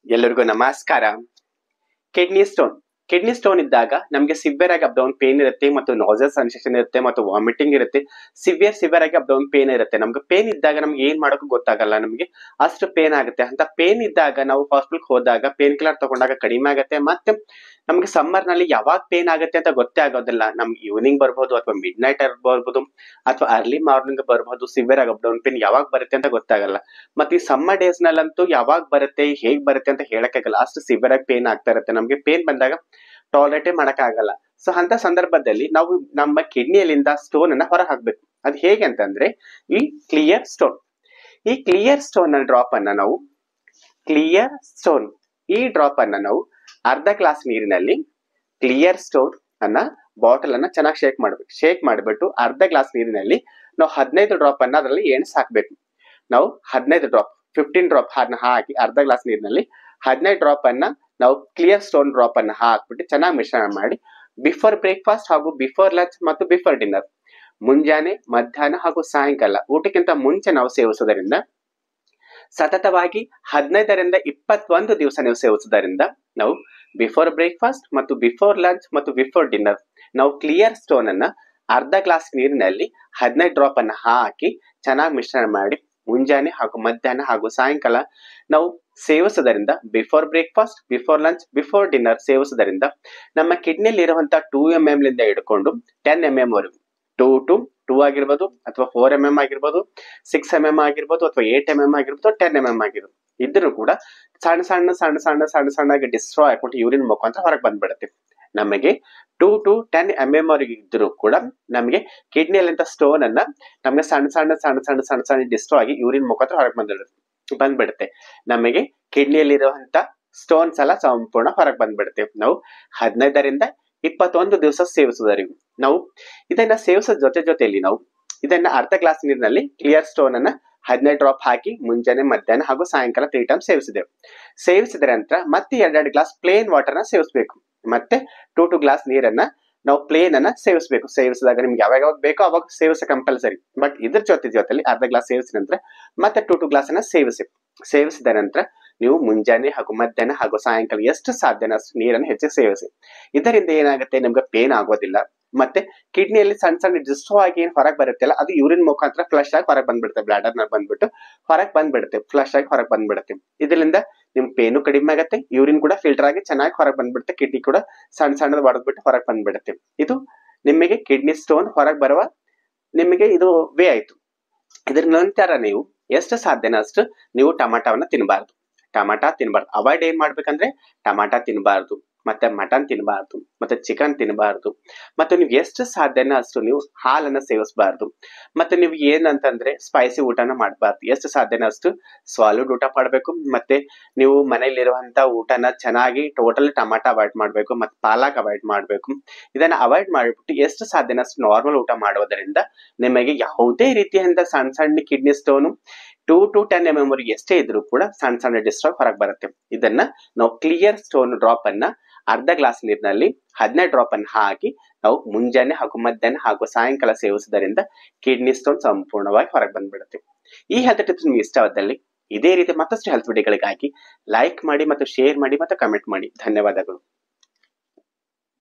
ಎಲ್ಲರಿಗೂ ನಮಸ್ಕಾರ. Kidney stone ಇದ್ದಾಗ ನಮಗೆ ಸಿವಿಯರ್ ಆಗಿ ಅಬ್ಡೌನ್ ಪೇನ್ ಇರುತ್ತೆ ಮತ್ತು ನಾಸಸ್ ಸೆನ್ಸೇಷನ್ ಇರುತ್ತೆ ಮತ್ತು ವಾಮಿಟಿಂಗ್ ಇರುತ್ತೆ. ಸಿವಿಯರ್ ಆಗಿ ಅಬ್ಡೌನ್ ಪೇನ್ ಇರುತ್ತೆ. ನಮ್ಗೆ ಪೇನ್ ಇದ್ದಾಗ ನಮ್ಗೆ ಏನ್ ಮಾಡೋಕ್ಕೂ ಗೊತ್ತಾಗಲ್ಲ, ನಮ್ಗೆ ಅಷ್ಟು ಪೇನ್ ಆಗುತ್ತೆ. ಅಂತ ಪೇನ್ ಇದ್ದಾಗ ನಾವು ಹಾಸ್ಪಿಟಲ್ ಹೋದಾಗ ಪೇನ್ ಕಿಲ್ಲರ್ ತಗೊಂಡಾಗ ಕಡಿಮೆ ಆಗುತ್ತೆ. ಮತ್ತೆ ನಮ್ಗೆ ಸಮ್ಮರ್ ನಲ್ಲಿ ಯಾವಾಗ ಪೇನ್ ಆಗುತ್ತೆ ಅಂತ ಗೊತ್ತೇ ಆಗೋದಿಲ್ಲ. ನಮ್ಗೆ ಈವ್ನಿಂಗ್ ಬರ್ಬೋದು ಅಥವಾ ಮಿಡ್ ನೈಟ್ ಬರ್ಬೋದು ಅಥವಾ ಅರ್ಲಿ ಮಾರ್ನಿಂಗ್ ಬರ್ಬೋದು. ಸಿವಿಯರ್ ಆಗಿ ಅಬ್ಡೌನ್ ಪೇನ್ ಯಾವಾಗ ಬರುತ್ತೆ ಅಂತ ಗೊತ್ತಾಗಲ್ಲ. ಮತ್ತೆ ಈ ಸಮ್ಮರ್ ಡೇಸ್ ನಲ್ಲಂತೂ ಯಾವಾಗ ಬರುತ್ತೆ ಹೇಗ್ ಬರುತ್ತೆ ಅಂತ ಹೇಳಕ್ಕಾಗಲ್ಲ, ಅಷ್ಟು ಸಿವಿಯರ್ ಆಗಿ ಪೇನ್ ಆಗ್ತಾ ಇರುತ್ತೆ. ನಮ್ಗೆ ಪೇನ್ ಬಂದಾಗ ಟಾಲರೇಟೇ ಮಾಡಕ್ ಆಗಲ್ಲ. ಸೊ ಅಂತ ಸಂದರ್ಭದಲ್ಲಿ ನಾವು ನಮ್ಮ ಕಿಡ್ನಿಯಲ್ಲಿಂದ ಸ್ಟೋನ್ ಅನ್ನ ಹೊರ ಹಾಕ್ಬೇಕು. ಅದು ಹೇಗೆ ಅಂತಂದ್ರೆ ಈ ಕ್ಲಿಯರ್ ಸ್ಟೋನ್ ಡ್ರಾಪ್ ಅನ್ನ ನಾವು ನಾವು ಅರ್ಧ ಗ್ಲಾಸ್ ನೀರಿನಲ್ಲಿ ಕ್ಲಿಯರ್ ಸ್ಟೋನ್ ಅನ್ನ ಬಾಟಲ್ ಅನ್ನ ಚೆನ್ನಾಗಿ ಶೇಕ್ ಮಾಡ್ಬಿಟ್ಟು ಅರ್ಧ ಗ್ಲಾಸ್ ನೀರಿನಲ್ಲಿ ನಾವು 15 ಡ್ರಾಪ್ ಅನ್ನ ಅದರಲ್ಲಿ ಎಣ್ಸ್ ಹಾಕ್ಬೇಕು. ನಾವು 15 ಡ್ರಾಪ್ 15 ಡ್ರಾಪ್ ಹಾಕಿ ಅರ್ಧ ಗ್ಲಾಸ್ ನೀರಿನಲ್ಲಿ 15 ಡ್ರಾಪ್ ಅನ್ನ ನಾವು ಕ್ಲಿಯರ್ ಸ್ಟೋನ್ ಡ್ರಾಪ್ ಅನ್ನ ಹಾಕ್ಬಿಟ್ಟು ಚೆನ್ನಾಗಿ ಮಿಶ್ರಣ ಮಾಡಿ ಬಿಫೋರ್ ಬ್ರೇಕ್ಫಾಸ್ಟ್ ಹಾಗೂ ಬಿಫೋರ್ ಲಂಚ್ ಮತ್ತು ಬಿಫೋರ್ ಡಿನ್ನರ್, ಮುಂಜಾನೆ ಮಧ್ಯಾಹ್ನ ಹಾಗೂ ಸಾಯಂಕಾಲ ಊಟಕ್ಕಿಂತ ಮುಂಚೆ ನಾವು ಸೇವಿಸುವುದರಿಂದ, ಸತತವಾಗಿ 15ರಿಂದ 21 ದಿವಸ ನೀವು ಸೇವಿಸುವುದರಿಂದ ನಾವು ಬಿಫೋರ್ ಬ್ರೇಕ್ಫಾಸ್ಟ್ ಮತ್ತು ಬಿಫೋರ್ ಲಂಚ್ ಮತ್ತು ಬಿಫೋರ್ ಡಿನ್ನರ್ ನಾವು ಕ್ಲಿಯರ್ ಸ್ಟೋನ್ ಅನ್ನ ಅರ್ಧ ಗ್ಲಾಸ್ ನೀರಿನಲ್ಲಿ 15 ಡ್ರಾಪ್ ಅನ್ನ ಹಾಕಿ ಚೆನ್ನಾಗಿ ಮಿಶ್ರಣ ಮಾಡಿ ಮುಂಜಾನೆ ಹಾಗೂ ಮಧ್ಯಾಹ್ನ ಹಾಗೂ ಸಾಯಂಕಾಲ ನಾವು ಸೇವಿಸುವುದರಿಂದ, before breakfast before lunch before dinner ಸೇವಿಸುವುದರಿಂದ ನಮ್ಮ ಕಿಡ್ನಿಯಲ್ಲಿ ಇರುವಂತಹ 2 ಲಿಂದ ಹಿಡ್ಕೊಂಡು 10 ವರೆಗೂ 2 ಆಗಿರ್ಬೋದು ಅಥವಾ 4 ಆಗಿರ್ಬೋದು, 6 ಆಗಿರ್ಬೋದು ಅಥವಾ 8 ಆಗಿರ್ಬೋದು, 10 ಆಗಿರ್ಬೋದು, ಇದ್ರೂ ಕೂಡ ಸಣ್ಣಗೆ ಡಿಸ್ಟ್ರಾಯ್ ಆಗ್ಬಿಟ್ಟು ಯೂರಿನ್ ಮುಖಾಂತರ ಹೊರಗೆ ಬಂದ್ಬಿಡುತ್ತೆ. ನಮಗೆ 2 to 10 ವರೆಗೆ ಇದ್ರೂ ಕೂಡ ನಮಗೆ ಕಿಡ್ನಿಯಲ್ಲಿಂದ ಸ್ಟೋನ್ ಅನ್ನ ನಮಗೆ ಸಣ್ಣ ಡಿಸ್ಟ್ರಾಯ್ ಆಗಿ ಯೂರಿನ್ ಮುಖಾಂತರ ಹೊರಗೆ ಬಂದ್ಬಿಡುತ್ತೆ. ನಮಗೆ ಕಿಡ್ನಿಯಲ್ಲಿರುವಂತ ಸ್ಟೋನ್ಸ್ ಎಲ್ಲ ಸಂಪೂರ್ಣ ಹೊರಗೆ ಬಂದ್ಬಿಡುತ್ತೆ. ನಾವು 15ರಿಂದ 21 ದಿವಸ ಸೇವಿಸುವುದರಿಗೂ ನಾವು ಇದನ್ನ ಸೇವಿಸೋ ಜೊತೆಯಲ್ಲಿ ನಾವು ಇದನ್ನ ಅರ್ಧ ಗ್ಲಾಸ್ ನೀರಿನಲ್ಲಿ ಕ್ಲಿಯರ್ ಸ್ಟೋನ್ ಅನ್ನ 15 ಡ್ರಾಪ್ ಹಾಕಿ ಮುಂಜಾನೆ ಮಧ್ಯಾಹ್ನ ಹಾಗೂ ಸಾಯಂಕಾಲ 3 ಟೈಮ್ ಸೇವಿಸಿದ ನಂತರ ಮತ್ತೆ 2 ಗ್ಲಾಸ್ ಪ್ಲೇನ್ ವಾಟರ್ ನ ಸೇವಿಸಬೇಕು. ಮತ್ತೆ 2 ಗ್ಲಾಸ್ ನೀರನ್ನ ನಾವು ಪ್ಲೇನ್ ಅನ್ನ ಸೇವಿಸಿದಾಗ ನಿಮ್ಗೆ ಯಾವಾಗ ಬೇಕೋ ಅವಾಗ ಸೇವಿಸ ಕಂಪಲ್ಸರಿ. ಬಟ್ ಇದ್ರ ಜೊತೆಲಿ ಅರ್ಧ ಗ್ಲಾಸ್ ಸೇವಿಸಿದ ನಂತರ ಮತ್ತೆ 2 ಗ್ಲಾಸ್ ಅನ್ನ ಸೇವಿಸಿದ ನಂತರ ನೀವು ಮುಂಜಾನೆ ಹಾಗೂ ಮಧ್ಯಾಹ್ನ ಹಾಗೂ ಸಾಯಂಕಾಲ ಎಷ್ಟು ಸಾಧ್ಯನೋ ಅಷ್ಟು ನೀರನ್ನು ಹೆಚ್ಚಿಗೆ ಸೇವಿಸಿ. ಇದರಿಂದ ಏನಾಗುತ್ತೆ, ನಿಮ್ಗೆ ಪೇನ್ ಆಗೋದಿಲ್ಲ. ಮತ್ತೆ ಕಿಡ್ನಿಯಲ್ಲಿ ಸಣ್ಣ ಡಿಸ್ಟ್ರಾಯ್ ಆಗಿ ಏನ್ ಹೊರಗೆ ಬರುತ್ತಲ್ಲ, ಅದು ಯೂರಿನ್ ಮುಖಾಂತರ ಫ್ಲಶ್ ಆಗಿ ಹೊರಗೆ ಬಂದ್ಬಿಡುತ್ತೆ. ಬ್ಲಾಡರ್ ನ ಬಂದ್ಬಿಟ್ಟು ಹೊರಗೆ ಬಂದ್ಬಿಡುತ್ತೆ, ಫ್ಲಶ್ ಆಗಿ ಹೊರಗೆ ಬಂದ್ಬಿಡುತ್ತೆ. ಇದರಿಂದ ನಿಮ್ ಪೇನು ಕಡಿಮೆ ಆಗುತ್ತೆ, ಯೂರಿನ್ ಕೂಡ ಫಿಲ್ಟರ್ ಆಗಿ ಚೆನ್ನಾಗಿ ಹೊರಗೆ ಬಂದ್ಬಿಡುತ್ತೆ, ಕಿಡ್ನಿ ಕೂಡ ಸಣ್ಣದು ಹೊಡೆದ್ಬಿಟ್ಟು ಹೊರಗೆ ಬಂದ್ಬಿಡುತ್ತೆ. ಇದು ನಿಮಗೆ ಕಿಡ್ನಿ ಸ್ಟೋನ್ ಹೊರಗೆ ಬರುವ ನಿಮಗೆ ಇದು ವೇ ಆಯ್ತು. ಇದ್ರ ನಂತರ ನೀವು ಎಷ್ಟು ಸಾಧ್ಯನೋ ಅಷ್ಟು ನೀವು ಟಮಾಟವನ್ನ ತಿನ್ನಬಾರ್ದು. ಅವಾಯ್ಡ್ ಏನ್ ಮಾಡ್ಬೇಕಂದ್ರೆ ಟಮಾಟ ತಿನ್ನಬಾರ್ದು, ಮತ್ತೆ ಮಟನ್ ತಿನ್ನಬಾರ್ದು, ಮತ್ತೆ ಚಿಕನ್ ತಿನ್ನಬಾರ್ದು, ಮತ್ತೆ ನೀವು ಎಷ್ಟು ಸಾಧ್ಯನೋ ಅಷ್ಟು ನೀವು ಹಾಲನ್ನ ಸೇವಿಸಬಾರ್ದು. ಮತ್ತೆ ನೀವು ಏನಂತಂದ್ರೆ ಸ್ಪೈಸಿ ಊಟನ ಮಾಡಬಾರ್ದು. ಎಷ್ಟು ಸಾಧ್ಯನೋ ಅಷ್ಟು ಸಾಲಿಡ್ ಊಟ ಮಾಡಬೇಕು. ಮತ್ತೆ ನೀವು ಮನೆಯಲ್ಲಿರುವಂತ ಊಟನ ಚೆನ್ನಾಗಿ ಟೋಟಲ್ ಟಮಾಟ ಅವಾಯ್ಡ್ ಮಾಡ್ಬೇಕು, ಮತ್ತೆ ಪಾಲಕ್ ಅವಾಯ್ಡ್ ಮಾಡ್ಬೇಕು. ಇದನ್ನ ಅವಾಯ್ಡ್ ಮಾಡಿಬಿಟ್ಟು ಎಷ್ಟು ಸಾಧ್ಯನೋ ಅಷ್ಟು ನಾರ್ಮಲ್ ಊಟ ಮಾಡೋದರಿಂದ ನಿಮಗೆ ಯಾವುದೇ ರೀತಿಯಿಂದ ಸಣ್ಣ ಕಿಡ್ನಿ ಸ್ಟೋನು 2 to 10 ವರೆಗೆ ಎಷ್ಟೇ ಇದ್ರೂ ಕೂಡ ಸಣ್ಣ ಡಿಸ್ಟ್ರಾಯ್ ಹೊರಗೆ ಬರುತ್ತೆ. ಇದನ್ನ ನಾವು ಕ್ಲಿಯರ್ ಸ್ಟೋನ್ ಡ್ರಾಪ್ ಅನ್ನ ಅರ್ಧ ಗ್ಲಾಸ್ ನೀರಿನಲ್ಲಿ 15 ಡ್ರಾಪ್ ಅನ್ನ ಹಾಕಿ ನಾವು ಮುಂಜಾನೆ ಹಾಗೂ ಮಧ್ಯಾಹ್ನ ಹಾಗೂ ಸಾಯಂಕಾಲ ಸೇವಿಸುವುದರಿಂದ ಕಿಡ್ನಿ ಸ್ಟೋನ್ ಸಂಪೂರ್ಣವಾಗಿ ಹೊರಗೆ ಬಂದ್ಬಿಡುತ್ತೆ. ಈ ಹೆಲ್ತ್ ಟಿಪ್ಸ್ ನಿಮ್ಗೆ ಇಷ್ಟವಾದಲ್ಲಿ ಇದೇ ರೀತಿ ಮತ್ತಷ್ಟು ಹೆಲ್ತ್ ವಿಡಿಯೋಗಳಿಗಾಗಿ ಲೈಕ್ ಮಾಡಿ ಮತ್ತು ಶೇರ್ ಮಾಡಿ ಮತ್ತು ಕಮೆಂಟ್ ಮಾಡಿ. ಧನ್ಯವಾದಗಳು.